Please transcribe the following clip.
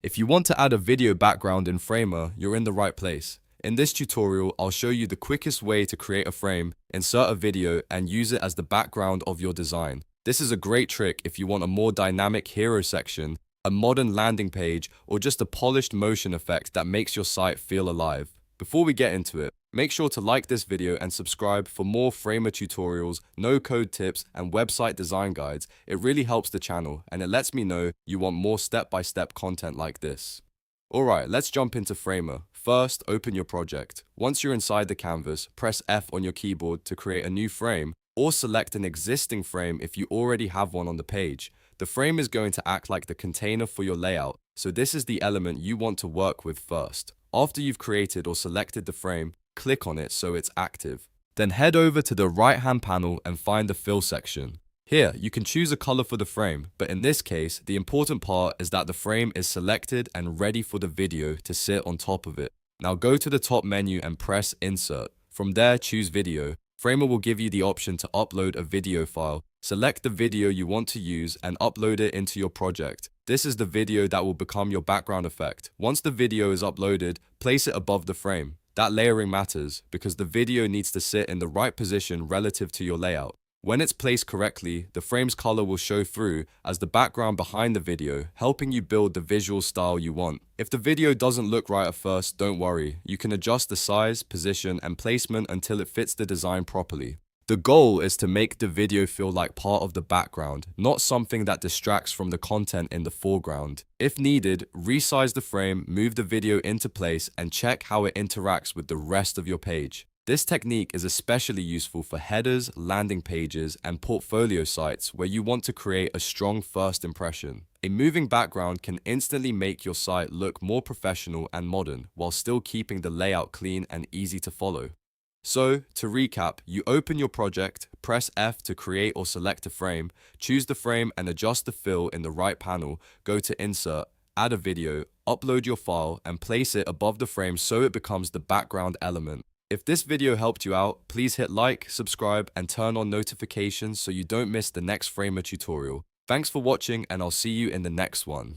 If you want to add a video background in Framer, you're in the right place. In this tutorial, I'll show you the quickest way to create a frame, insert a video, and use it as the background of your design. This is a great trick if you want a more dynamic hero section, a modern landing page, or just a polished motion effect that makes your site feel alive. Before we get into it, make sure to like this video and subscribe for more Framer tutorials, no-code tips, and website design guides. It really helps the channel, and it lets me know you want more step-by-step content like this. Alright, let's jump into Framer. First, open your project. Once you're inside the canvas, press F on your keyboard to create a new frame, or select an existing frame if you already have one on the page. The frame is going to act like the container for your layout, so this is the element you want to work with first. After you've created or selected the frame, click on it so it's active. Then head over to the right-hand panel and find the fill section. Here, you can choose a color for the frame, but in this case, the important part is that the frame is selected and ready for the video to sit on top of it. Now go to the top menu and press Insert. From there, choose Video. Framer will give you the option to upload a video file. Select the video you want to use and upload it into your project. This is the video that will become your background effect. Once the video is uploaded, place it above the frame. That layering matters because the video needs to sit in the right position relative to your layout. When it's placed correctly, the frame's color will show through as the background behind the video, helping you build the visual style you want. If the video doesn't look right at first, don't worry. You can adjust the size, position, and placement until it fits the design properly. The goal is to make the video feel like part of the background, not something that distracts from the content in the foreground. If needed, resize the frame, move the video into place, and check how it interacts with the rest of your page. This technique is especially useful for headers, landing pages, and portfolio sites where you want to create a strong first impression. A moving background can instantly make your site look more professional and modern, while still keeping the layout clean and easy to follow. So, to recap, you open your project, press F to create or select a frame, choose the frame and adjust the fill in the right panel, go to Insert, add a video, upload your file, and place it above the frame so it becomes the background element. If this video helped you out, please hit like, subscribe, and turn on notifications so you don't miss the next Framer tutorial. Thanks for watching, and I'll see you in the next one.